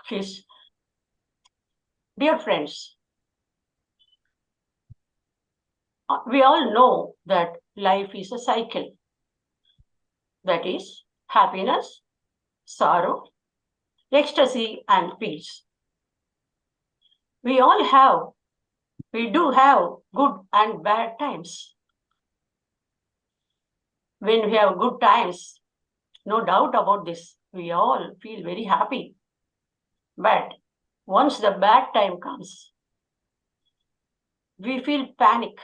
his dear friends. We all know that life is a cycle. That is happiness, sorrow, ecstasy, and peace. We do have good and bad times. When we have good times, no doubt about this, we all feel very happy. But once the bad time comes, we feel panic.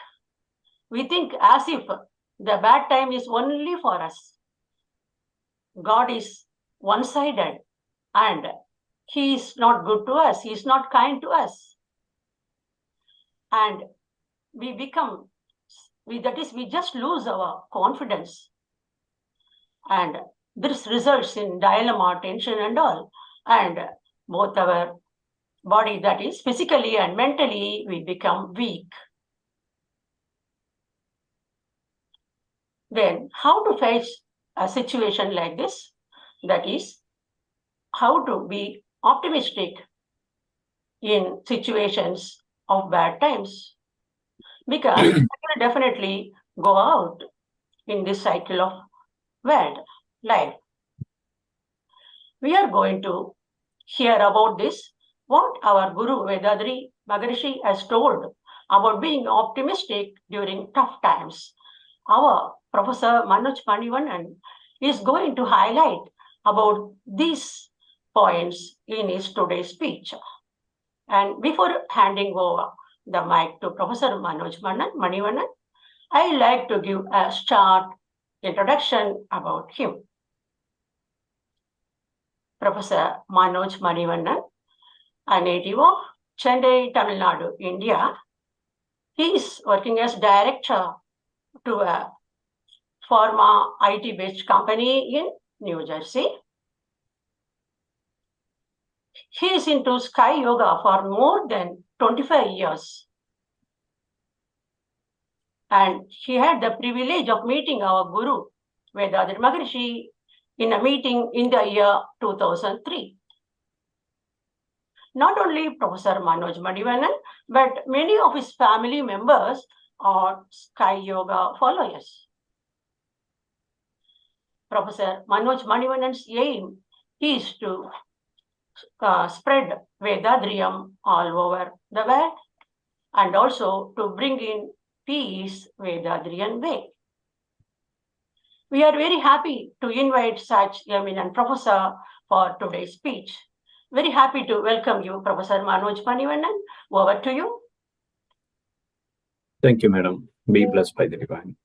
We think as if the bad time is only for us. God is one-sided and He is not good to us. He is not kind to us. And we just lose our confidence. And this results in dilemma, tension and all. And both our body, that is physically and mentally, we become weak. Then how to face a situation like this? That is, how to be optimistic in situations of bad times. Because we will definitely go out in this cycle of world, life. We are going to hear about this, what our Guru Vethathiri Maharishi has told about being optimistic during tough times. Our Professor Manoj Manivannan is going to highlight about these points in his today's speech. And before handing over the mic to Professor Manoj Manivannan, I like to give a short introduction about him. Professor Manoj Manivannan, a native of Chennai, Tamil Nadu, India. He is working as director to a pharma IT-based company in New Jersey. He is into Sky Yoga for more than 25 years. And he had the privilege of meeting our Guru, Vethathiri Maharishi, in a meeting in the year 2003. Not only Professor Manoj Manivannan, but many of his family members are Sky Yoga followers. Professor Manoj Manivannan's aim is to spread Vedadriyam all over the world and also to bring in peace Vedadriyan way. We are very happy to invite such eminent professor for today's speech. Very happy to welcome you, Professor Manoj Manivannan. Over to you. Thank you, madam. Be blessed by the divine.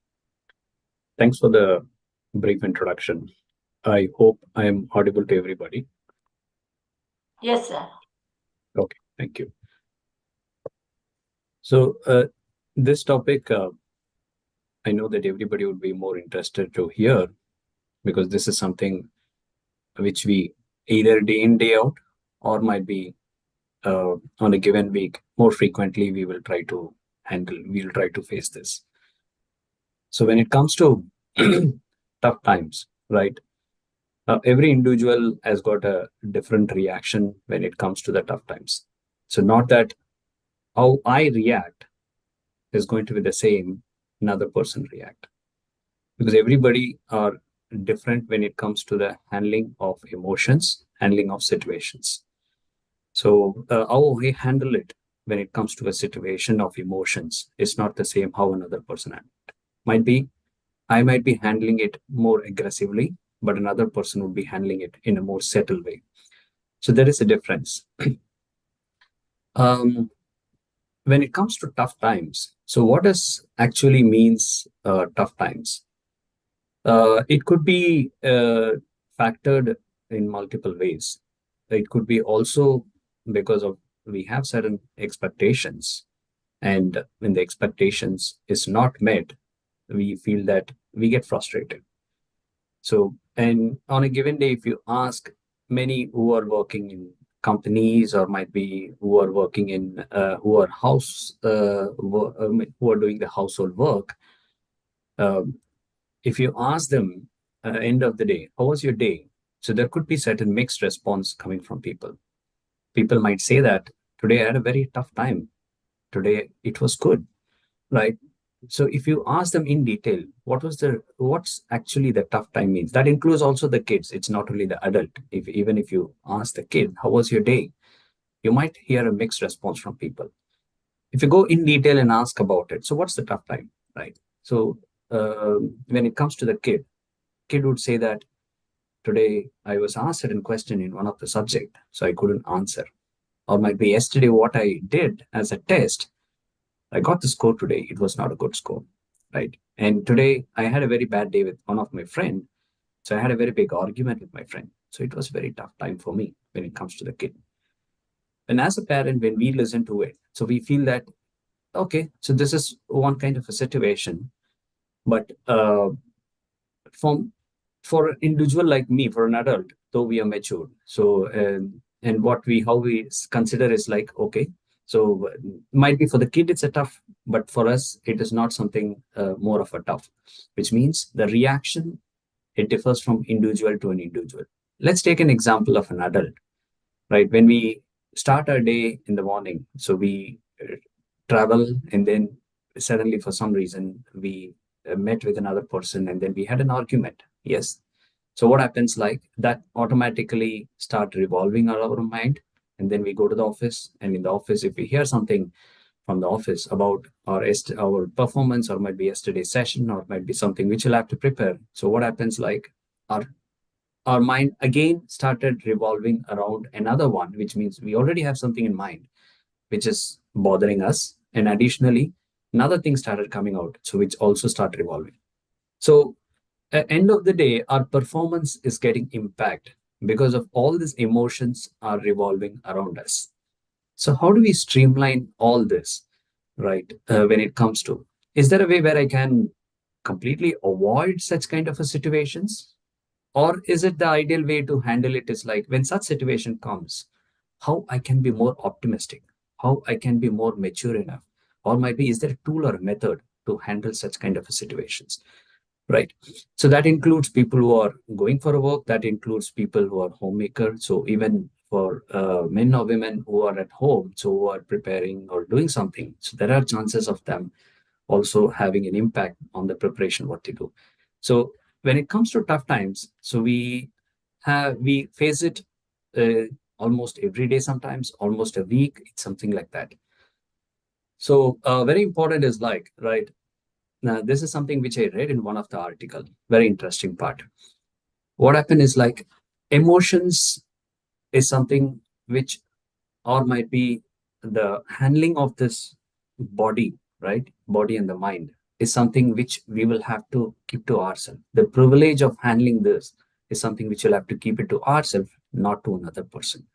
Thanks for the brief introduction. I hope I am audible to everybody. Yes, sir. Okay, thank you. So this topic, I know that everybody would be more interested to hear because this is something which we either day in, day out, or might be on a given week. More frequently, we will try to face this. So when it comes to tough times, right? Every individual has got a different reaction when it comes to the tough times. So not that how I react is going to be the same another person react, because everybody are different when it comes to the handling of emotions, handling of situations. So how we handle it when it comes to a situation of emotions is not the same how another person handles it. I might be handling it more aggressively, but another person would be handling it in a more settled way. So there is a difference. When it comes to tough times, so what does actually means tough times? It could be factored in multiple ways. It could be also because of we have certain expectations, and when the expectations is not met, we feel that we get frustrated. So, and on a given day, if you ask many who are working in companies or might be who are working in who are who are doing the household work, if you ask them end of the day, how was your day? So there could be certain mixed response coming from people. People might say that today I had a very tough time. Today it was good, right? So if you ask them in detail, what's actually the tough time means, that includes also the kids. It's not only the adult. Even if you ask the kid, how was your day? You might hear a mixed response from people. If you go in detail and ask about it, so what's the tough time, right? So when it comes to the kid would say that today I was asked certain question in one of the subject, so I couldn't answer. Or might be yesterday what I did as a test, I got the score today. It was not a good score, right? And today I had a very bad day with one of my friend. So I had a very big argument with my friend. So it was a very tough time for me when it comes to the kid. And as a parent, when we listen to it, so we feel that, okay, so this is one kind of a situation, but from for an individual like me, for an adult, though we are mature, so and what we how we consider is like, okay, so might be for the kid it's a tough, but for us it is not something more of a tough, which means the reaction, it differs from individual to an individual. Let's take an example of an adult, right? When we start our day in the morning, so we travel, and then suddenly for some reason we met with another person, and then we had an argument. Yes. So what happens, like that automatically start revolving our mind, and then we go to the office, and in the office if we hear something from the office about our performance, or might be yesterday's session, or might be something which we'll have to prepare. So what happens, like our our mind again started revolving around another one, which means we already have something in mind which is bothering us. And additionally, another thing started coming out, so which also start revolving. So at end of the day, our performance is getting impact because of all these emotions are revolving around us. So how do we streamline all this, right? When it comes to, is there a way where I can completely avoid such kind of a situations? Or is it the ideal way to handle it is like when such situation comes, how I can be more optimistic, how I can be more mature enough, or maybe is there a tool or a method to handle such kind of situations, right? So that includes people who are going for a work, that includes people who are homemakers. So even for men or women who are at home, so who are preparing or doing something, so there are chances of them also having an impact on the preparation what they do. So when it comes to tough times, so we face it almost every day, sometimes almost a week. It's something like that. So very important is like, right now, this is something which I read in one of the article. Very interesting part. What happened is like emotions is something which, or might be the handling of this body, right? Body and the mind is something which we will have to keep to ourselves. The privilege of handling this is something which we'll have to keep it to ourselves, not to another person.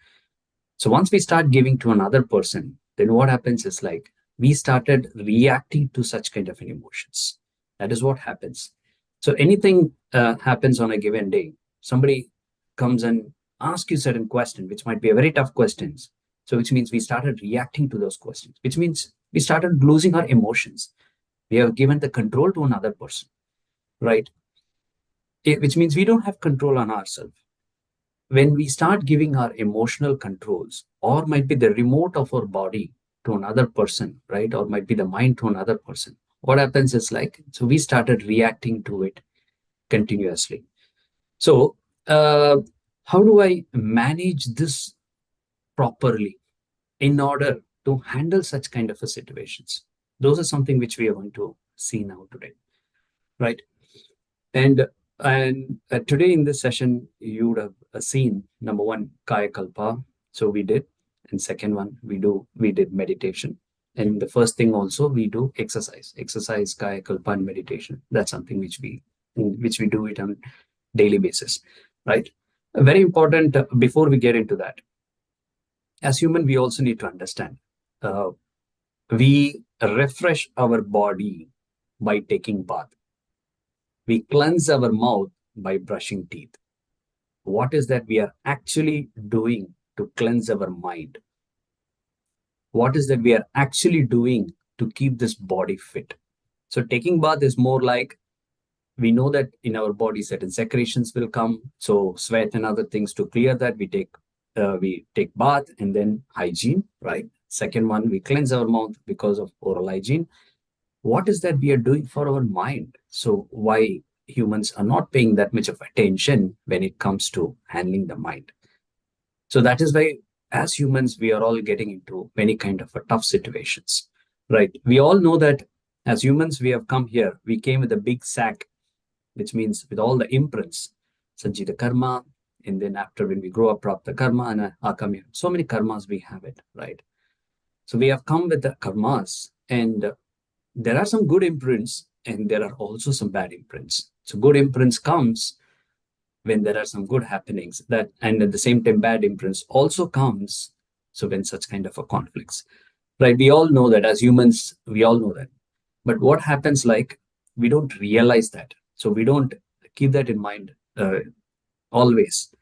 So once we start giving to another person, then what happens is like we started reacting to such kind of an emotions. That is what happens. So anything happens on a given day, somebody comes and asks you certain question, which might be a very tough questions. So which means we started reacting to those questions, which means we started losing our emotions. We have given the control to another person, right? Which means we don't have control on ourselves. When we start giving our emotional controls, or might be the remote of our body to another person, right? Or might be the mind to another person, what happens is like, so we started reacting to it continuously. So, how do I manage this properly in order to handle such kind of a situations? Those are something which we are going to see now today, right? And today in this session, you would have seen number one, Kayakalpa. So we did, and second one, we did meditation. And the first thing also we do exercise, Kayakalpa and meditation. That's something which we do it on daily basis, right? Very important. Before we get into that, as human, we also need to understand. Uh, we refresh our body by taking bath. We cleanse our mouth by brushing teeth. What is that we are actually doing to cleanse our mind? What is that we are actually doing to keep this body fit? So taking bath is more like we know that in our body certain secretions will come. So sweat and other things, to clear that, we take bath and then hygiene, right? Second one, we cleanse our mouth because of oral hygiene. What is that we are doing for our mind? So why humans are not paying that much of attention when it comes to handling the mind? So that is why, as humans, we are all getting into many kind of a tough situations, right? We all know that as humans, we have come here. We came with a big sack, which means with all the imprints, Sanjita Karma, and then after when we grow up, Prapta Karma and Akami. So many karmas we have it, right? So we have come with the karmas, and there are some good imprints, and there are also some bad imprints. So good imprints comes when there are some good happenings, that, and at the same time bad imprints also comes. So when such kind of a conflicts, right? We all know that as humans, we all know that. But what happens, like, we don't realize that. So we don't keep that in mind always.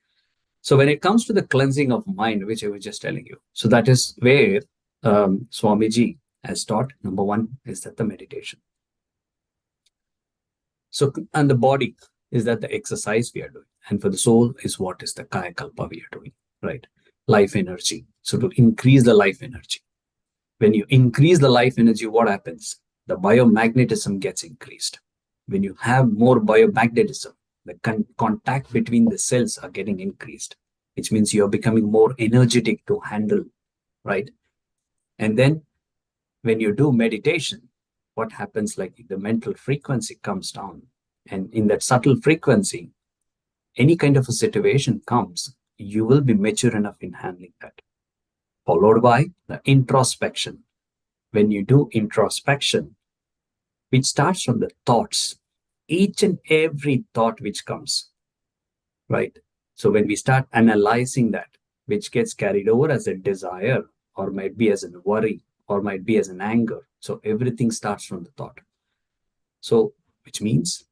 So when it comes to the cleansing of mind, which I was just telling you, so that is where Swamiji has taught. Number one is that the meditation. So, and the body is that the exercise we are doing. And for the soul is what is the Kayakalpa we are doing, right? Life energy. So to increase the life energy. When you increase the life energy, what happens? The biomagnetism gets increased. When you have more biomagnetism, the contact between the cells are getting increased, which means you're becoming more energetic to handle, right? And then when you do meditation, what happens, like the mental frequency comes down. And in that subtle frequency, any kind of a situation comes, you will be mature enough in handling that. Followed by the introspection. When you do introspection, which starts from the thoughts, each and every thought which comes, right? So when we start analyzing that, which gets carried over as a desire, or might be as a worry, or might be as an anger. So everything starts from the thought. So, which means,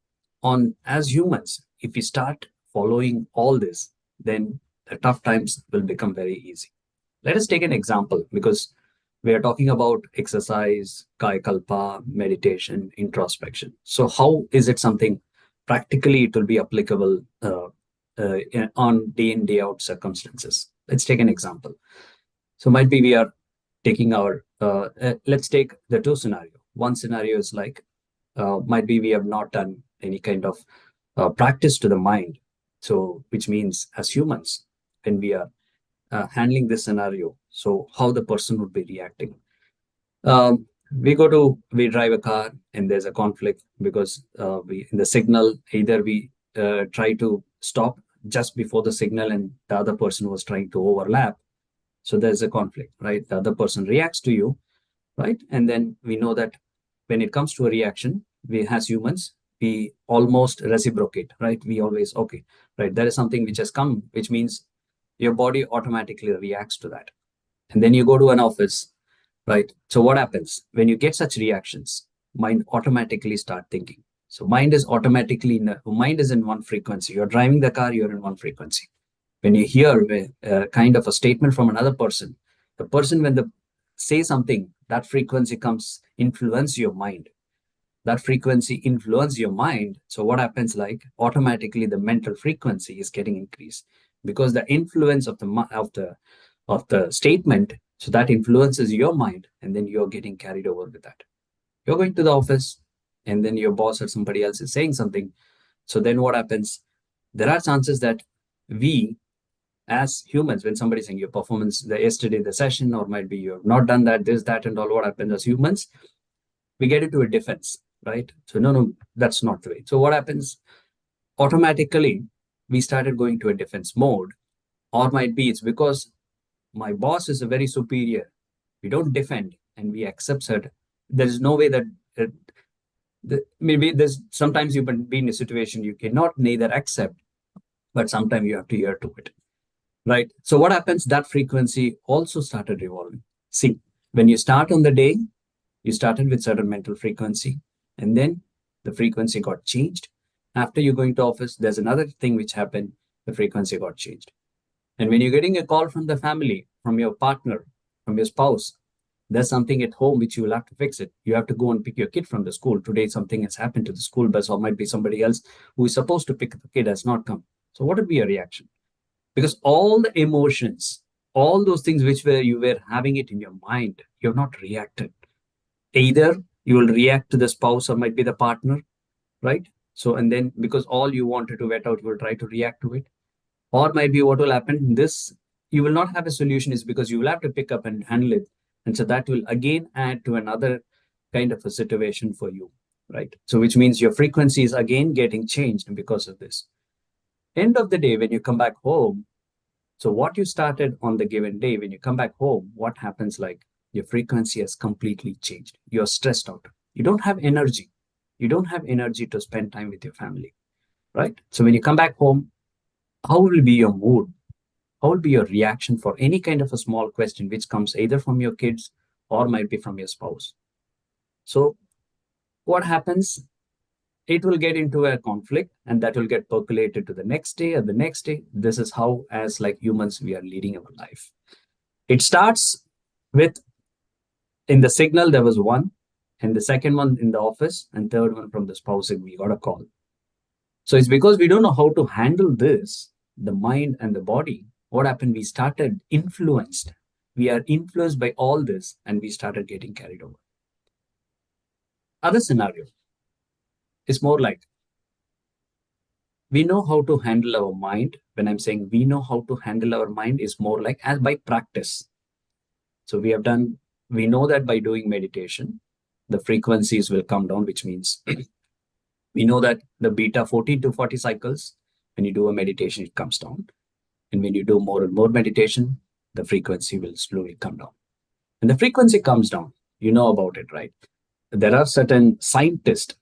on as humans, if we start following all this, then the tough times will become very easy. Let us take an example, because we are talking about exercise, Kayakalpa, meditation, introspection. So how is it something practically it will be applicable on day in, day out circumstances? Let's take an example. So might be we are taking our, let's take the two scenario. One scenario is like, might be we have not done any kind of practice to the mind. So which means as humans, when we are handling this scenario, so how the person would be reacting. We drive a car and there's a conflict because we in the signal, either we try to stop just before the signal and the other person was trying to overlap. So there's a conflict, right? The other person reacts to you, right? And then we know that when it comes to a reaction, we as humans, we almost reciprocate, right? We always, okay, right? There is something which has come, which means your body automatically reacts to that. And then you go to an office, right? So what happens when you get such reactions? Mind automatically start thinking. So mind is in one frequency. You're driving the car, you're in one frequency. When you hear kind of a statement from another person, the person when they say something, that frequency comes influence your mind. That frequency influence your mind. So what happens, like automatically the mental frequency is getting increased because the influence of the statement, so that influences your mind, and then you're getting carried over with that. You're going to the office, and then your boss or somebody else is saying something. So then what happens? There are chances that we, as humans, when somebody's saying your performance, the session, or might be you have not done that, this, that, and all, what happens as humans? We get into a defense, right? So no, that's not the way. So what happens? Automatically, we started going to a defense mode, or might be it's because my boss is a very superior. We don't defend and we accept it. There is no way that maybe there's sometimes you can be in a situation you cannot neither accept, but sometimes you have to adhere to it, right? So what happens? That frequency also started revolving. See, when you start on the day, you started with certain mental frequency, and then the frequency got changed. After you're going to office, there's another thing which happened. The frequency got changed. And when you're getting a call from the family, from your partner, from your spouse, There's something at home which you will have to fix it. You have to go and pick your kid from the school. Today, something has happened to the school bus, or might be somebody else who is supposed to pick the kid has not come. So what would be your reaction? Because all the emotions, all those things which were you were having it in your mind, you have not reacted. Either you will react to the spouse or might be the partner, right? So, and then because all you wanted to vet out, you will try to react to it. Or might be what will happen, this, you will not have a solution is because you will have to pick up and handle it. And so that will again add to another kind of a situation for you, right? So which means your frequency is again getting changed because of this. End of the day, when you come back home, so what you started on the given day, when you come back home, what happens, like your frequency has completely changed. You're stressed out. You don't have energy. You don't have energy to spend time with your family, right? So when you come back home, how will be your mood? How will be your reaction for any kind of a small question which comes either from your kids or might be from your spouse? So what happens? It will get into a conflict and that will get percolated to the next day or the next day. This is how, as like humans, we are leading our life. It starts with, in the signal, there was one, and the second one in the office, and third one from the spouse, and we got a call. So it's because we don't know how to handle this, the mind and the body. What happened? We started influenced. We are influenced by all this, and we started getting carried over. Other scenario is more like, we know how to handle our mind. When I'm saying we know how to handle our mind, is more like as by practice. So we know that by doing meditation, the frequencies will come down, which means we know that the beta 14 to 40 cycles, when you do a meditation, it comes down. And when you do more and more meditation, the frequency will slowly come down. And the frequency comes down, you know about it, right? There are certain scientists,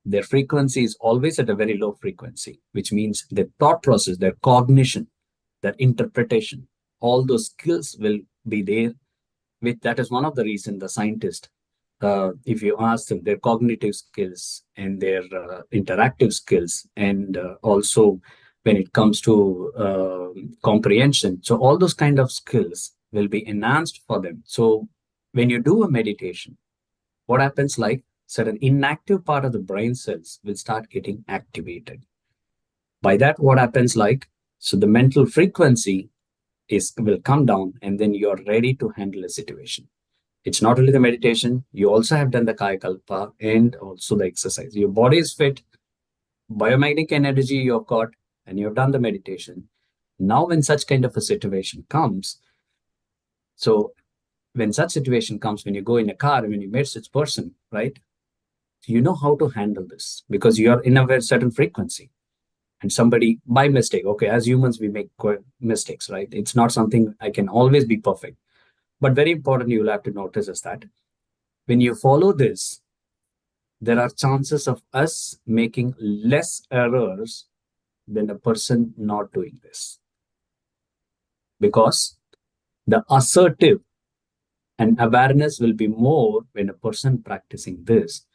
their frequency is always at a very low frequency, which means their thought process, their cognition, their interpretation, all those skills will be there. That is one of the reasons the scientists, if you ask them, their cognitive skills and their interactive skills, and also when it comes to comprehension, so all those kind of skills will be enhanced for them. So when you do a meditation, what happens, like certain inactive part of the brain cells will start getting activated. By that, what happens, like, so the mental frequency will come down, and then you're ready to handle a situation. It's not only the meditation, you also have done the Kayakalpa and also the exercise. Your body is fit, biomagnetic energy you've got, and you've done the meditation. Now, when such kind of a situation comes, so when such situation comes, when you go in a car, when you meet such person, right, you know how to handle this because you're in a very certain frequency. And somebody by mistake, okay, as humans, we make mistakes, right? It's not something I can always be perfect. But very important, you'll have to notice is that when you follow this, there are chances of us making less errors than a person not doing this. Because the assertive and awareness will be more when a person practicing this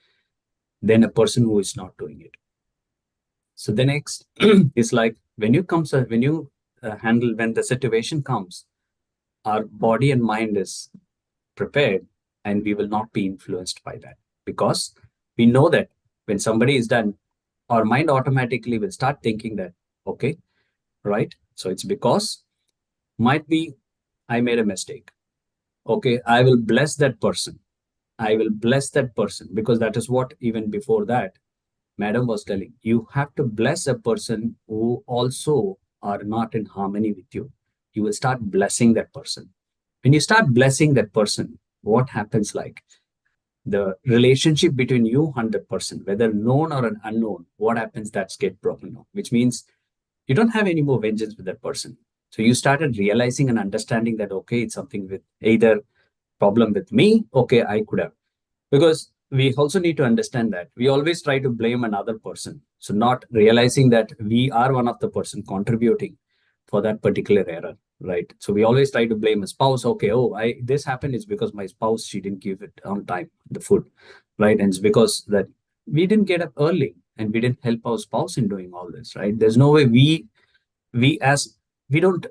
than a person who is not doing it. So the next is like when you handle, when the situation comes, our body and mind is prepared and we will not be influenced by that because we know that when somebody is done, our mind automatically will start thinking that, okay, right? So it's because might be I made a mistake. Okay, I will bless that person. I will bless that person because that is what even before that, Madam was telling. You have to bless a person who also are not in harmony with you. You will start blessing that person. When you start blessing that person, what happens, like the relationship between you and the person, whether known or an unknown, what happens, that's get broken off, which means you don't have any more vengeance with that person. So you started realizing and understanding that, okay, it's something with either problem with me, okay, I could have. Because we also need to understand that we always try to blame another person. So not realizing that we are one of the person contributing for that particular error, right? So we always try to blame a spouse. Okay, oh, this happened is because my spouse, she didn't give it on time, the food, right? And it's because that we didn't get up early and we didn't help our spouse in doing all this, right? There's no way we as we don't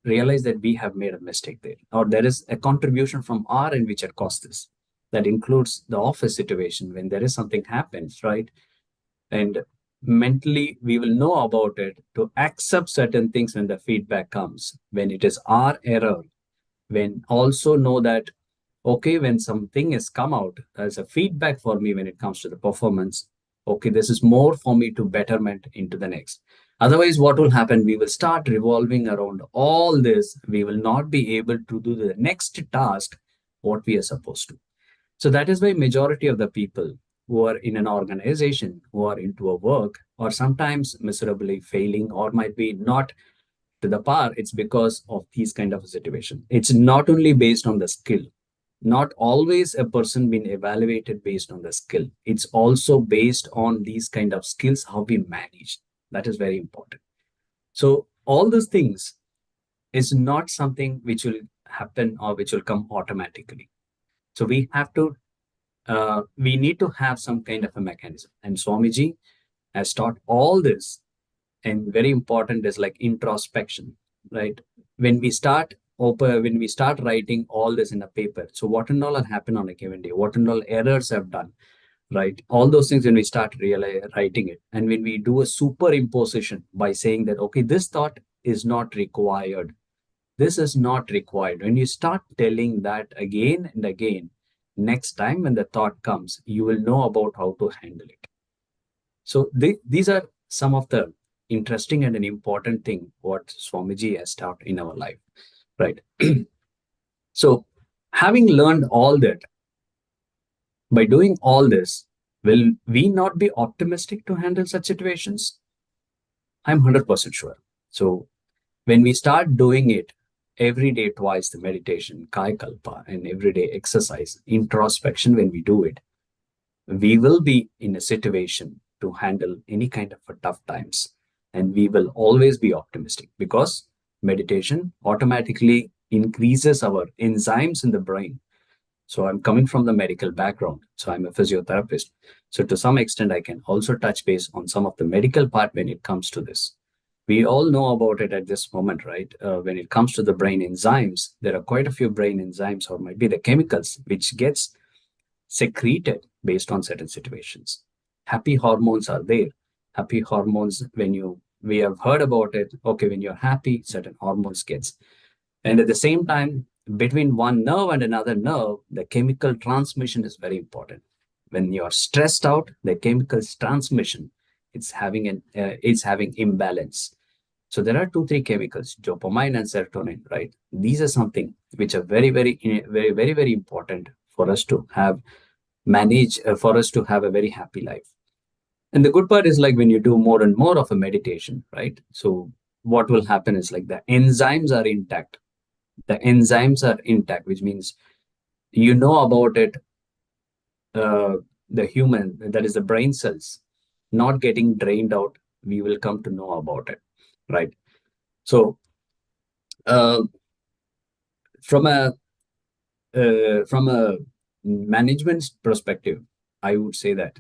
realize that we have made a mistake there, or there is a contribution from our end which had caused this. That includes the office situation when there is something happens, right? And mentally we will know about it to accept certain things when the feedback comes, when it is our error, when also know that okay, when something has come out as a feedback for me when it comes to the performance, okay, this is more for me to betterment into the next. Otherwise, what will happen? We will start revolving around all this. We will not be able to do the next task what we are supposed to. So that is why majority of the people who are in an organization, who are into a work, or sometimes miserably failing, or might be not to the par, it's because of these kind of a situation. It's not only based on the skill, not always a person being evaluated based on the skill. It's also based on these kind of skills, how we manage. That is very important. So all those things is not something which will happen or which will come automatically. So we need to have some kind of a mechanism. And Swamiji has taught all this, and very important is like introspection, right? When we start when we start writing all this in a paper, so what and all have happened on a given day, what and all errors have done, right? All those things when we start writing it, and when we do a superimposition by saying that okay, this thought is not required, this is not required. When you start telling that again and again, next time when the thought comes, you will know about how to handle it. So these are some of the interesting and an important thing what Swamiji has taught in our life, right? So having learned all that, by doing all this, will we not be optimistic to handle such situations? I'm 100% sure. So when we start doing it every day, twice the meditation, Kayakalpa, and everyday exercise, introspection, when we do it, we will be in a situation to handle any kind of a tough times, and we will always be optimistic because meditation automatically increases our enzymes in the brain. So I'm coming from the medical background, so I'm a physiotherapist, so to some extent I can also touch base on some of the medical part when it comes to this. We all know about it at this moment, right? When it comes to the brain enzymes, there are quite a few brain enzymes, or might be the chemicals which gets secreted based on certain situations. Happy hormones are there. Happy hormones, we have heard about it. Okay, when you're happy, certain hormones gets. And at the same time, between one nerve and another nerve, the chemical transmission is very important. When you're stressed out, the chemical transmission, it's having imbalance. So there are two, three chemicals, dopamine and serotonin, right? These are something which are very important for us to have for us to have a very happy life. And the good part is like when you do more and more of a meditation, right? So what will happen is like the enzymes are intact. The enzymes are intact, which means you know about it, uh, the human, that is the brain cells, not getting drained out. We will come to know about it, right? So uh, from a from a management perspective, I would say that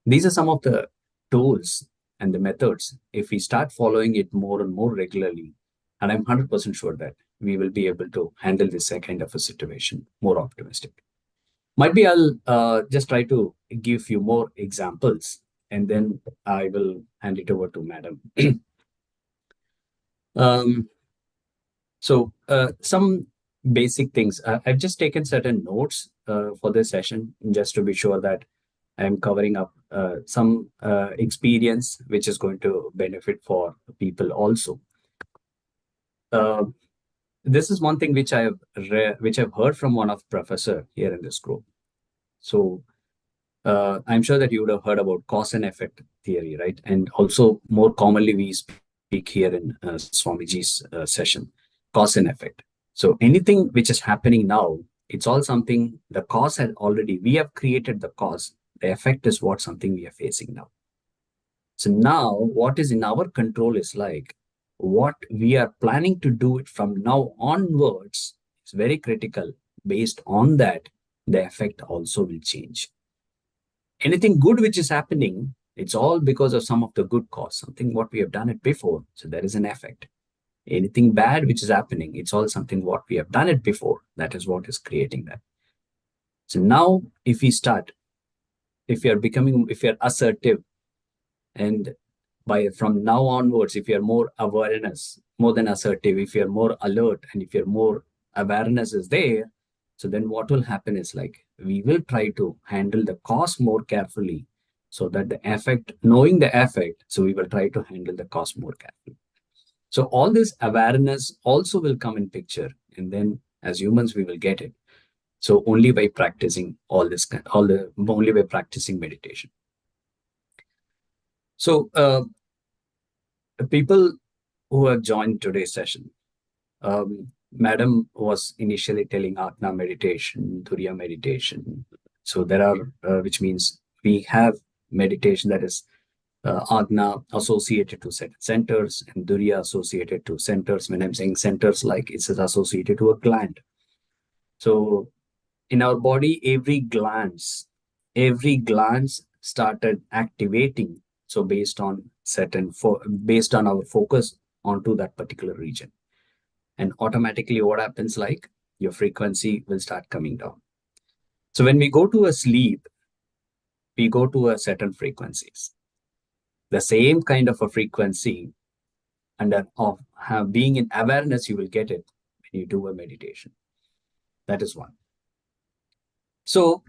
these are some of the tools and the methods. If we start following it more and more regularly, and I'm 100% sure that we will be able to handle this kind of a situation more optimistic. Might be I'll just try to give few more examples, and then I will hand it over to Madam. um, So some basic things. I've just taken certain notes for this session just to be sure that I'm covering up some experience which is going to benefit for people also. Uh, this is one thing which which I've heard from one of professor here in this group. So I'm sure that you would have heard about cause and effect theory, right? And also more commonly we speak here in Swamiji's session, cause and effect. So anything which is happening now, it's all something, the cause had already, we have created the cause. The effect is what something we are facing now. So now what is in our control is like what we are planning to do it from now onwards is very critical. Based on that, the effect also will change. Anything good which is happening, it's all because of some of the good cause, something what we have done it before. So there is an effect. Anything bad which is happening, it's all something what we have done it before. That is what is creating that. So now if we start, if you're assertive, and from now onwards, if you're more awareness, more than assertive, if you're more alert, and if you're more awareness is there, so then what will happen is like we will try to handle the cause more carefully, so that the effect, knowing the effect, so we will try to handle the cause more carefully. So all this awareness also will come in picture, and then as humans we will get it. So only by practicing only by practicing meditation. So people who have joined today's session, Madam was initially telling Atma meditation, Turiya meditation. So there are, which means we have meditation that is Agna associated to certain centers and Durya associated to centers. When I'm saying centers, like it's associated to a gland. So in our body, every glance started activating. So based on based on our focus onto that particular region. And automatically what happens, like your frequency will start coming down. So when we go to a sleep, we go to a certain frequencies. The same kind of a frequency under of being in awareness, you will get it when you do a meditation. That is one. So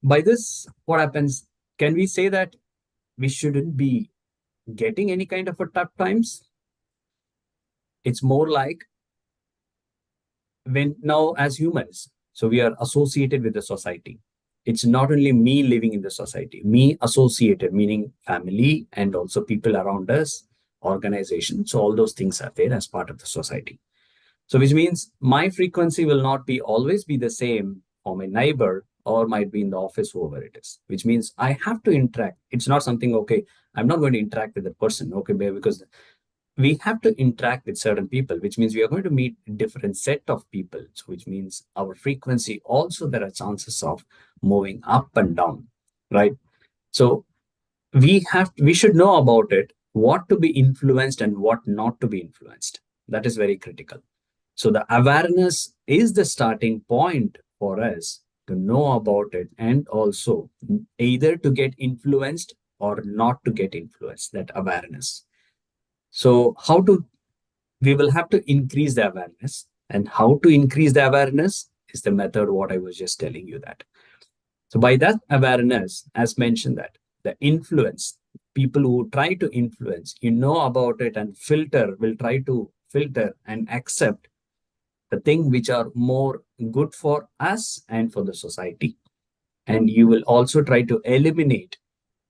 by this, what happens? Can we say that we shouldn't be getting any kind of a tough times? It's more like when now as humans, so we are associated with the society. It's not only me living in the society, me associated, meaning family and also people around us, organization. So all those things are there as part of the society. So which means my frequency will not be always be the same for my neighbor, or might be in the office, whoever it is, which means I have to interact. It's not something, okay, I'm not going to interact with the person, okay, because we have to interact with certain people, which means we are going to meet a different set of people. So which means our frequency also, there are chances of moving up and down, right? So we should know about it, what to be influenced and what not to be influenced. That is very critical. So the awareness is the starting point for us to know about it, and also either to get influenced or not to get influenced, that awareness. So we will have to increase the awareness, and how to increase the awareness is the method what I was just telling you that. So by that awareness, as mentioned, that the influence, people who try to influence, about it, and will try to filter and accept the thing which are more good for us and for the society. And you will also try to eliminate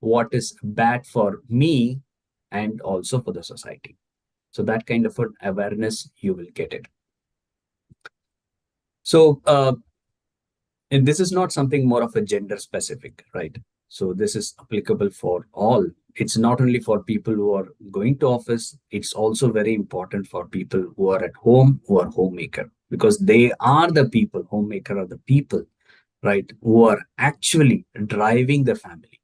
what is bad for me and also for the society. So that kind of an awareness, you will get it. So, and this is not something more of a gender specific, right? So this is applicable for all. It's not only for people who are going to office, it's also very important for people who are at home, who are homemaker, because they are the people, homemaker are the people, right, who are actually driving the family,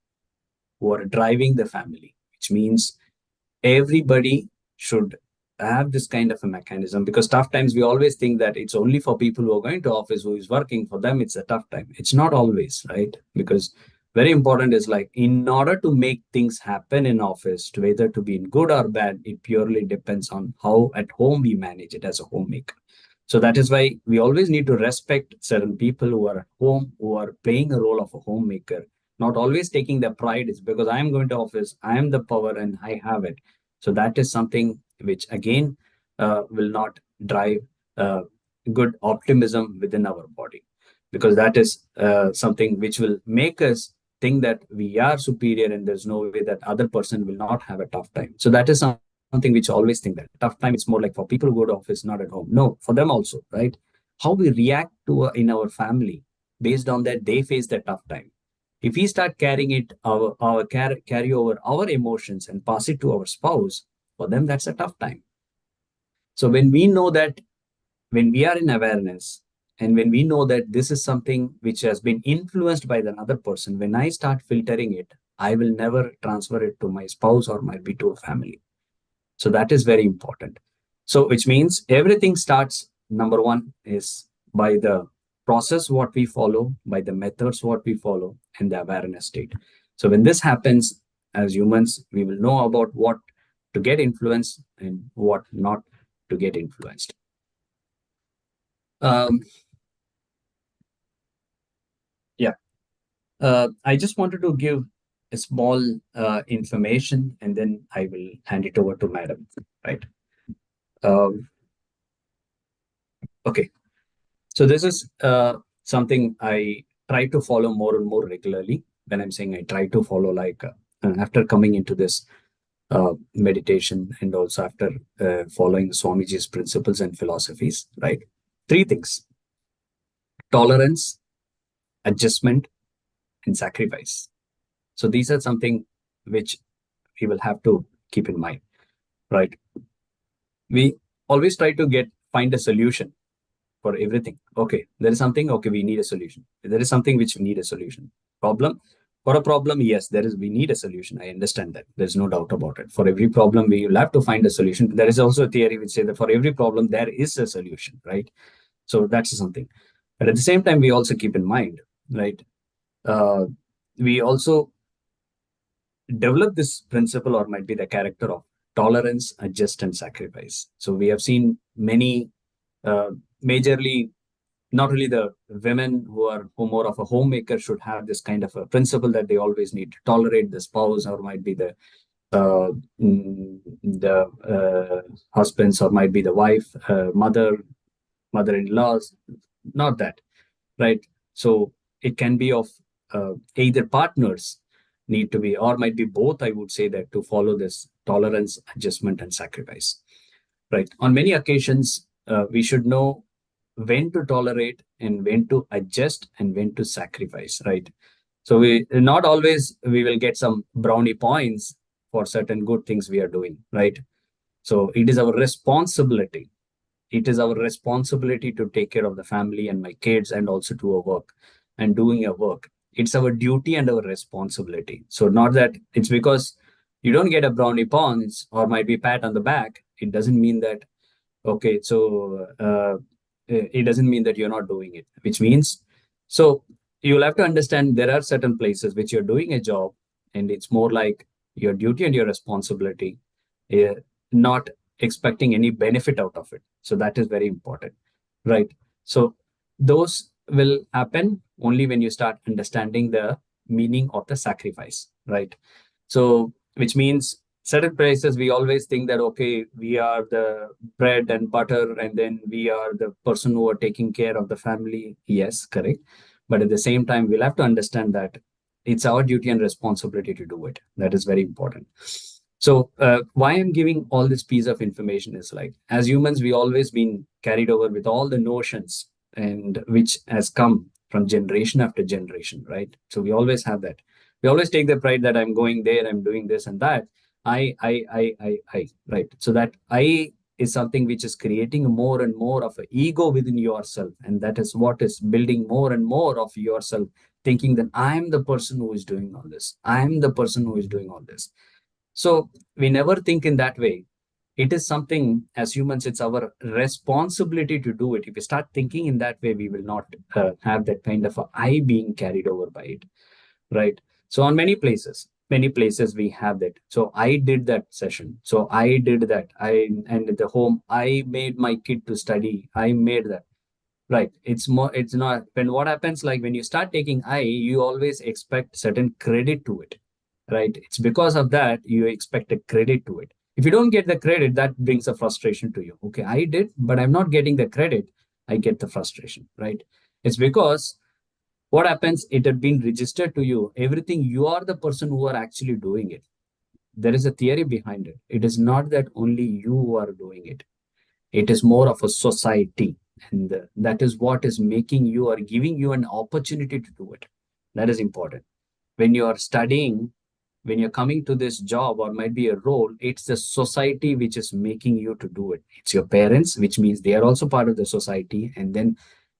which means everybody should have this kind of a mechanism. Because tough times, we always think that it's only for people who are going to office, who is working, for them it's a tough time. It's not always, right? Because very important is like, in order to make things happen in office, to whether to be in good or bad, it purely depends on how at home we manage it as a homemaker. So that is why we always need to respect certain people who are at home, who are playing a role of a homemaker, not always taking the pride. It's because I am going to office, I am the power and I have it. So that is something which again will not drive good optimism within our body, because that is something which will make us think that we are superior and there's no way that other person will not have a tough time. So that is something which I always think, that tough time, it's more like for people who go to office, not at home. No, for them also, right? How we react to in our family, based on that, they face the tough time. If we start carrying it, carry over our emotions and pass it to our spouse, for them, that's a tough time. So when we know that, when we are in awareness, and when we know that this is something which has been influenced by another person, when I start filtering it, I will never transfer it to my spouse or might be to a family. So that is very important. So which means everything starts, number one is by the process what we follow, by the methods what we follow, and the awareness state. So when this happens, as humans, we will know about what to get influenced and what not to get influenced. Um, yeah. I just wanted to give a small information, and then I will hand it over to Madam. Right. Um, okay. So this is something I try to follow more and more regularly. When I'm saying I try to follow, like after coming into this meditation, and also after following Swamiji's principles and philosophies, right? Three things: tolerance, adjustment, and sacrifice. So these are something which we will have to keep in mind, right? We always try to find a solution for everything. Okay, there is something, okay, we need a solution. There is something which we need a solution. Problem. For a problem, yes, we need a solution. I understand that. There's no doubt about it. For every problem, we will have to find a solution. There is also a theory which says that for every problem, there is a solution, right? So that's something. But at the same time, we also keep in mind, right? Uh, we also develop this principle, or might be the character of tolerance, adjust, and sacrifice. So we have seen many, uh, majorly, not only the women who are more of a homemaker should have this kind of a principle that they always need to tolerate the spouse, or might be uh, the husbands, or might be the wife, mother-in-laws. Not that, right? So it can be of either partners need to be, or might be both. I would say that to follow this tolerance, adjustment, and sacrifice, right? On many occasions, we should know when to tolerate and when to adjust and when to sacrifice, right? So we not always we will get some brownie points for certain good things we are doing, right? So it is our responsibility. It is our responsibility to take care of the family and my kids, and also to our work and doing our work. It's our duty and our responsibility. So not that it's because you don't get a brownie points or might be pat on the back, it doesn't mean that, okay, so it doesn't mean that you're not doing it, which means, so you'll have to understand there are certain places which you're doing a job, and it's more like your duty and your responsibility, uh, not expecting any benefit out of it. So that is very important, right? So those will happen only when you start understanding the meaning of the sacrifice, right? So which means certain places we always think that, okay, we are the bread and butter, and then we are the person who are taking care of the family. Yes, correct. But at the same time, we'll have to understand that it's our duty and responsibility to do it. That is very important. So why I'm giving all this piece of information is, like, as humans, we always been carried over with all the notions, and which has come from generation after generation, right? So we always have that. We always take the pride that I'm going there, I'm doing this and that. Right? So that I is something which is creating more and more of an ego within yourself, and that is what is building more and more of yourself, thinking that I'm the person who is doing all this. I'm the person who is doing all this. So we never think in that way. It is something, as humans, it's our responsibility to do it. If we start thinking in that way, we will not have that kind of a I being carried over by it, right? So on many places we have that. So I did that session. So I did that. And at the home, I made my kid to study. I made that. Right. It's more, it's not, when what happens, like when you start taking I, you always expect certain credit to it, right? It's because of that you expect a credit to it. If you don't get the credit, that brings a frustration to you. Okay, I did, but I'm not getting the credit. I get the frustration, right? It's because what happens, it had been registered to you. Everything, you are the person who are actually doing it. There is a theory behind it. It is not that only you are doing it. It is more of a society, and that is what is making you or giving you an opportunity to do it. That is important. When you are studying, when you're coming to this job or might be a role, it's the society which is making you to do it. It's your parents, which means they are also part of the society, and then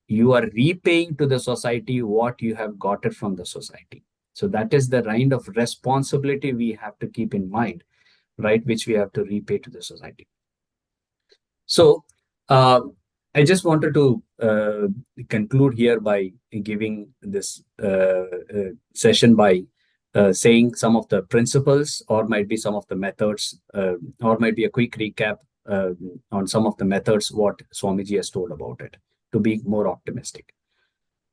you are repaying to the society what you have got it from the society. So that is the kind of responsibility we have to keep in mind, right? Which we have to repay to the society. So, I just wanted to conclude here by giving this session by saying some of the principles, or might be some of the methods, or might be a quick recap on some of the methods what Swamiji has told about it to be more optimistic.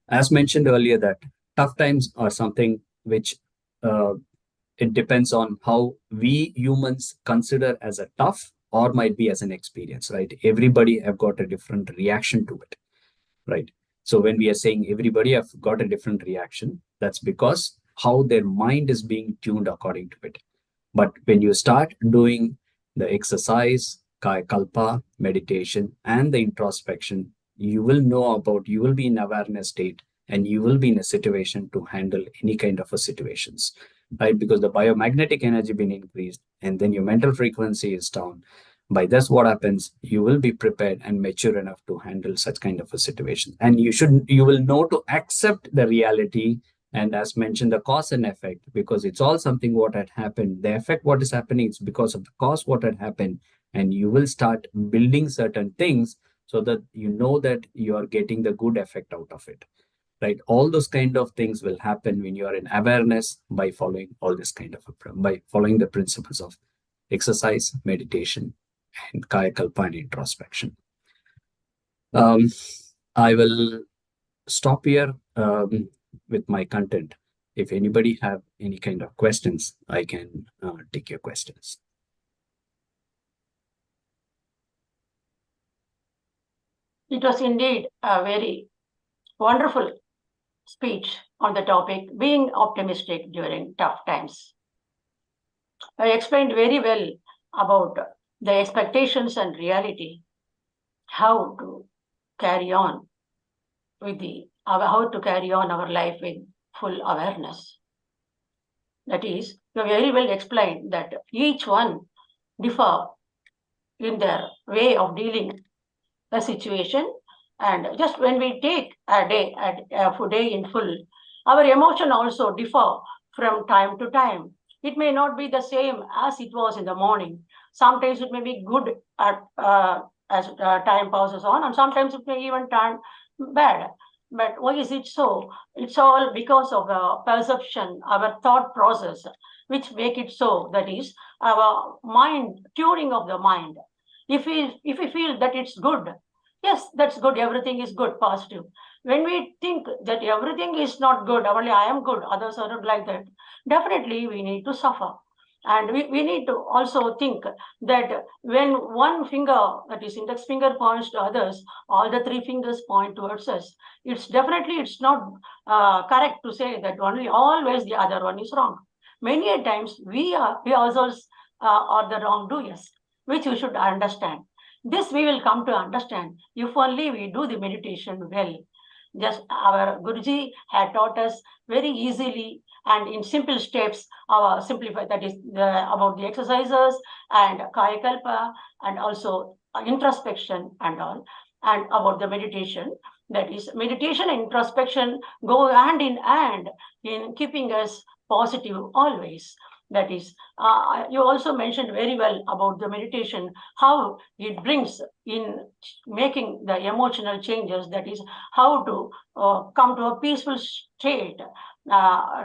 As mentioned earlier, that tough times are something which uh, it depends on how we humans consider as a tough or might be as an experience, right? Everybody have got a different reaction to it, right? So when we are saying everybody have got a different reaction, that's because how their mind is being tuned according to it. But when you start doing the exercise, Kayakalpa, meditation, and the introspection, you will know about, you will be in awareness state, and you will be in a situation to handle any kind of a situations, right? Because the biomagnetic energy been increased, and then your mental frequency is down. By this, what happens? You will be prepared and mature enough to handle such kind of a situation, and you will know to accept the reality, and as mentioned, the cause and effect, because it's all something what had happened. The effect what is happening is because of the cause what had happened, and you will start building certain things so that you know that you are getting the good effect out of it, right? All those kind of things will happen when you are in awareness by following all this kind of by following the principles of exercise, meditation, and Kayakalpa and introspection. um, I will stop here with my content. If anybody have any kind of questions, I can take your questions. It was indeed a very wonderful speech on the topic, being optimistic during tough times. I explained very well about the expectations and reality, how to carry on how to carry on our life with full awareness. That is, you very well explained that each one differ in their way of dealing the situation. And just when we take a day in full, our emotion also differ from time to time. It may not be the same as it was in the morning. Sometimes it may be good as time passes on, and sometimes it may even turn bad. But why is it so? It's all because of the perception, our thought process, which make it so. That is our mind, tuning of the mind. If we feel that it's good, yes, that's good, everything is good, positive. When we think that everything is not good, only I am good, others are not like that, definitely we need to suffer. And we need to also think that when one finger, that is index finger, points to others, all the three fingers point towards us. It's not correct to say that only always the other one is wrong. Many a times we ourselves are the wrongdoers, which we should understand. This we will come to understand if only we do the meditation well. Just our Guruji had taught us very easily and in simple steps our simplified, that is about the exercises and Kayakalpa and also introspection and all, and about the meditation. That is, meditation and introspection go hand in hand in keeping us positive always. That is, you also mentioned very well about the meditation, how it brings in making the emotional changes. That is, how to come to a peaceful state,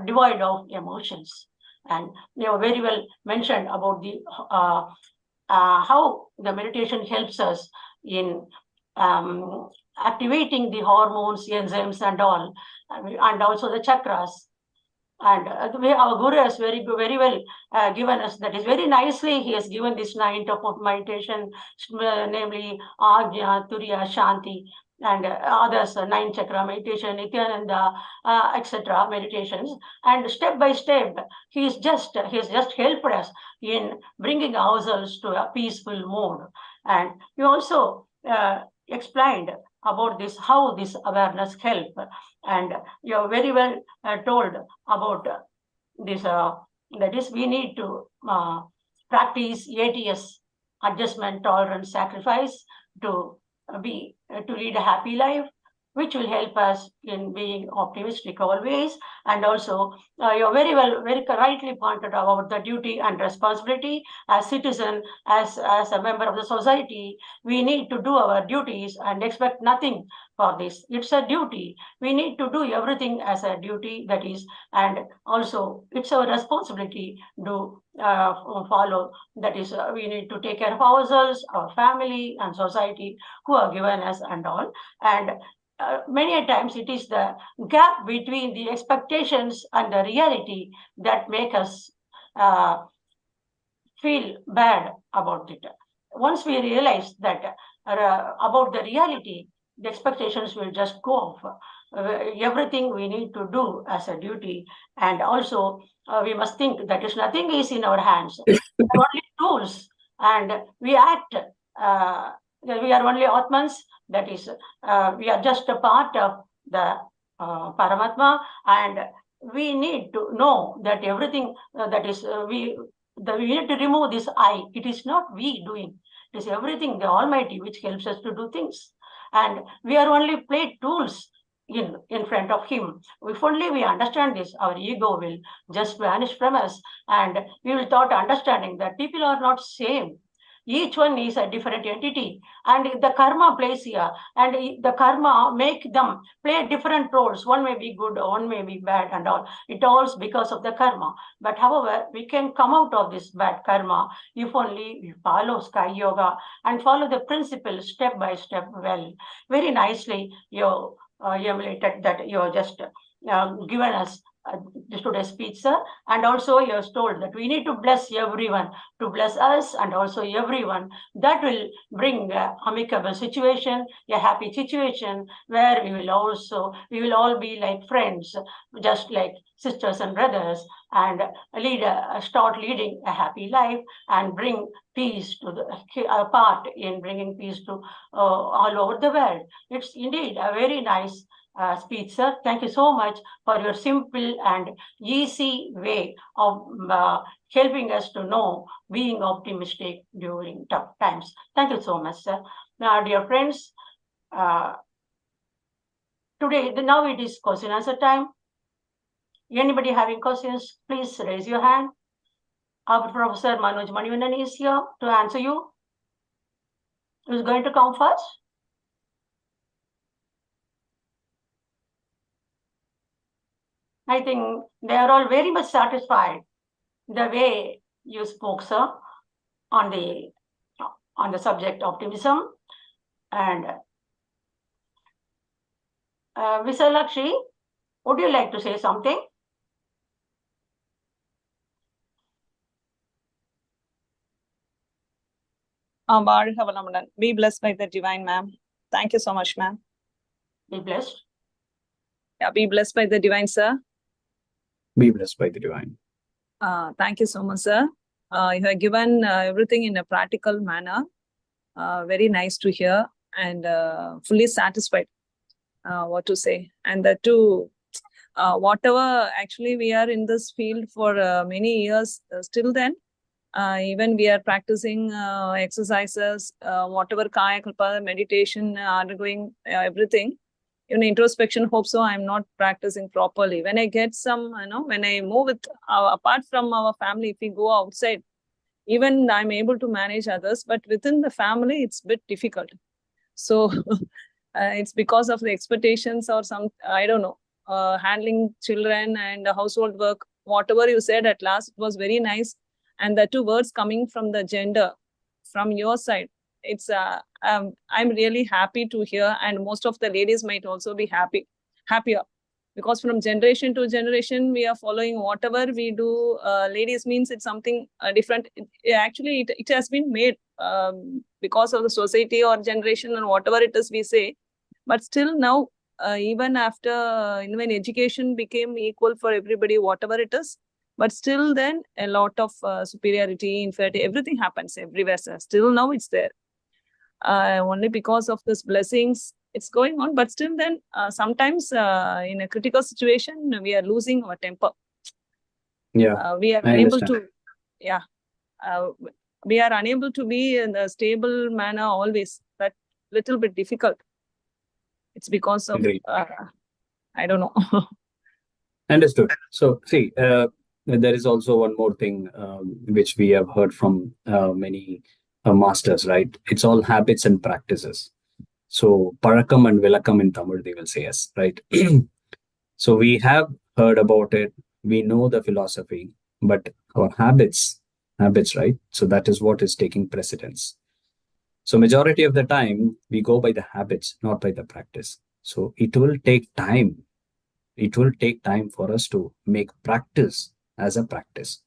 devoid of emotions. And you have very well mentioned about the how the meditation helps us in activating the hormones, enzymes, and all, and also the chakras. And the way our Guru has very well given us, that is very nicely, he has given this 9 type of meditation, namely Ajna, Turiya, Shanti, and others, 9 chakra meditation, Nityananda, etc. meditations. And step by step, he has just helped us in bringing ourselves to a peaceful mode. And you also explained about this, how this awareness help. And you have very well told about this, that is, we need to practice ATS, adjustment, tolerance, sacrifice, to lead a happy life. which will help us in being optimistic always. And also, you very rightly pointed out about the duty and responsibility as citizen, as a member of the society. We need to do our duties and expect nothing for this. It's a duty. We need to do everything as a duty, that is, and also it's our responsibility to follow. That is, we need to take care of ourselves, our family, and society who are given us and all. And many a times it is the gap between the expectations and the reality that make us feel bad about it. Once we realize that about the reality, the expectations will just go off. Everything we need to do as a duty, and also we must think that is nothing is in our hands. We are only tools, and we act. We are only Atmans. That is, we are just a part of the Paramatma, and we need to know that everything that is we need to remove this I. It is not we doing. It is everything, the Almighty, which helps us to do things. And we are only play tools in front of Him. If only we understand this, our ego will just vanish from us, and we will start understanding that people are not same. Each one is a different entity, and the karma plays here, and the karma make them play different roles. One may be good, one may be bad, and all. It all is because of the karma. But however, we can come out of this bad karma if only we follow Sky Yoga and follow the principles step by step well. Very nicely, you emulated that. You just given us today's speech, sir. And also you have told that we need to bless everyone, to bless us and also everyone. That will bring amicable situation, a happy situation where we will all be like friends, just like sisters and brothers, and start leading a happy life and bring peace to the part in bringing peace to all over the world. It's indeed a very nice speech, sir. Thank you so much for your simple and easy way of helping us to know being optimistic during tough times. Thank you so much, sir. Now, dear friends, now it is question answer time. Anybody having questions, please raise your hand. Our Professor Manoj Manivannan is here to answer you. Who's going to come first? I think they are all very much satisfied the way you spoke, sir, on the subject optimism. And Visalakshi, would you like to say something? Be blessed by the divine, ma'am. Thank you so much, ma'am. Be blessed. Yeah, be blessed by the divine, sir. Be blessed by the divine. Thank you so much, sir. You have given everything in a practical manner. Very nice to hear and fully satisfied. What to say. And that too, whatever actually we are in this field for many years, still then, even we are practicing exercises, whatever Kayakalpa, meditation, undergoing everything. Even introspection, hope so, I'm not practicing properly. When I get some, when I move with, apart from our family, if we go outside, even I'm able to manage others, but within the family, it's a bit difficult. So it's because of the expectations or some, I don't know, handling children and household work, whatever you said at last, it was very nice. And the two words coming from the gender, from your side, it's I'm really happy to hear, and most of the ladies might also be happier, because from generation to generation we are following whatever we do. Ladies means it's something different. Actually, it has been made because of the society or generation or whatever it is we say. But still now, even after when education became equal for everybody, whatever it is, but still then a lot of superiority, inferiority, everything happens everywhere, sir. Still now it's there. Only because of these blessings, it's going on. But still then, sometimes in a critical situation, we are losing our temper. Yeah, we are unable to, we are unable to be in a stable manner always. That little bit difficult. It's because of, Agreed. I don't know. Understood. So, see, there is also one more thing which we have heard from many masters, right? It's all habits and practices. So, Parakam and Vilakam in Tamil, they will say yes, right? So, we have heard about it, we know the philosophy, but our habits, right? So, that is what is taking precedence. So, majority of the time, we go by the habits, not by the practice. So, it will take time. It will take time for us to make practice as a practice,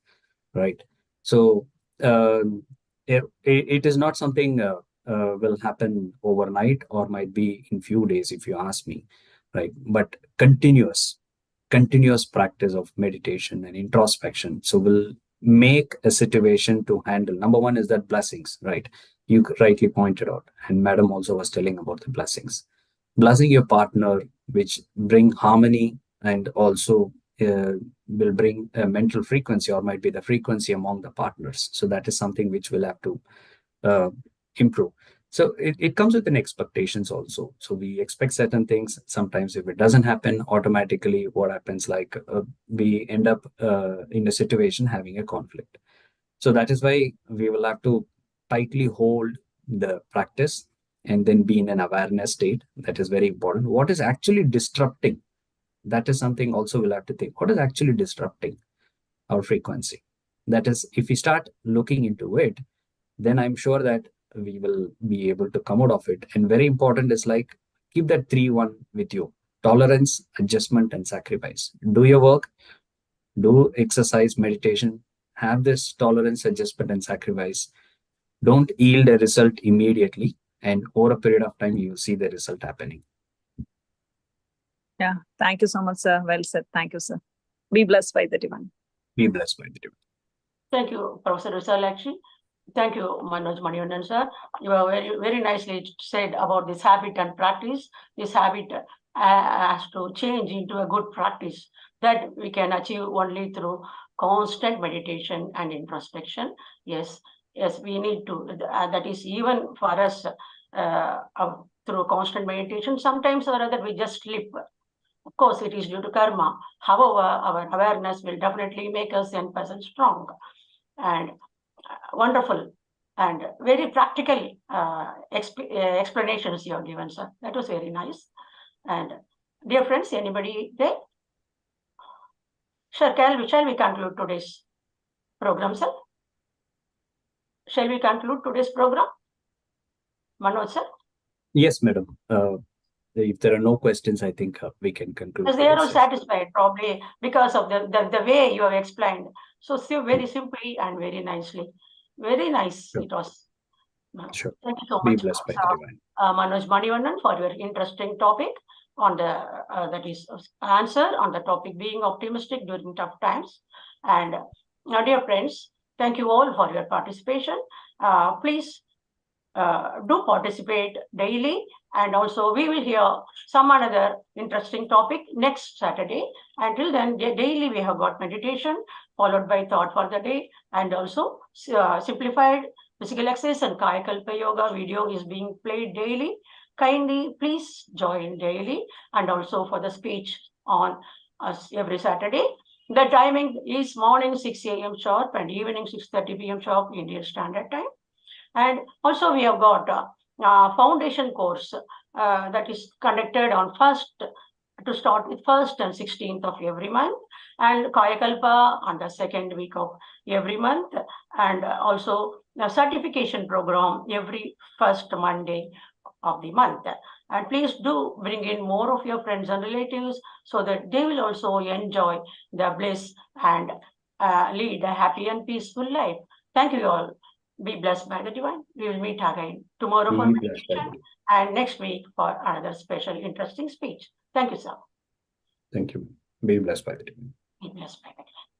right? So it is not something will happen overnight or might be in few days if you ask me, right? But continuous practice of meditation and introspection so will make a situation to handle. Number one is that blessings, right? You rightly pointed out, and madam also was telling about the blessing your partner, which bring harmony and also will bring a mental frequency or might be the frequency among the partners. So that is something which we'll have to uh, improve. So it comes with an expectations also. So we expect certain things. Sometimes if it doesn't happen automatically, what happens like we end up in a situation having a conflict. So that is why we will have to tightly hold the practice and then be in an awareness state. That is very important. What is actually disrupting? That is something also we'll have to think. What is actually disrupting our frequency? That is, if we start looking into it, then I'm sure that we will be able to come out of it. And very important is like keep that 3-1 with you: tolerance, adjustment, and sacrifice. Do your work, do exercise, meditation, have this tolerance, adjustment, and sacrifice. Don't yield a result immediately, and over a period of time, you will see the result happening. Yeah. Thank you so much, sir. Well said. Thank you, sir. Be blessed by the divine. Be blessed by the divine. Thank you, Professor Visalakshi. Thank you, Manoj Manivannan, sir. You have very nicely said about this habit and practice. This habit has to change into a good practice that we can achieve only through constant meditation and introspection. Yes, we need to. That is even for us through constant meditation. Sometimes or other we just slip. Of course, it is due to karma. However, our awareness will definitely make us 10% strong. And wonderful and very practical explanations you have given, sir. That was very nice. And dear friends, anybody there? Sure, shall we conclude today's program, sir? Shall we conclude today's program? Manoj, sir? Yes, madam. If there are no questions, I think we can conclude. Because they are all satisfied, probably because of the way you have explained. So very simply and very nicely. Very nice it was. Sure. Thank you so Be much, blessed by the divine. Manoj Manivannan, for your interesting topic on the that is answer on the topic being optimistic during tough times. And dear friends, thank you all for your participation. Please do participate daily, and also we will hear some another interesting topic next Saturday. Until then, daily we have got meditation followed by thought for the day, and also simplified physical exercise and Kayakalpa yoga video is being played daily. Kindly please join daily, and also for the speech on every Saturday. The timing is morning 6 a.m. sharp and evening 6:30 p.m. sharp Indian Standard Time. And also we have got a foundation course that is conducted on to start with 1st and 16th of every month, and Kayakalpa on the 2nd week of every month, and also a certification program every first Monday of the month. And please do bring in more of your friends and relatives so that they will also enjoy the bliss and lead a happy and peaceful life. Thank you all. Be blessed by the divine. We will meet again tomorrow for meditation and next week for another special interesting speech. Thank you, sir. Thank you. Be blessed by the divine. Be blessed by the divine.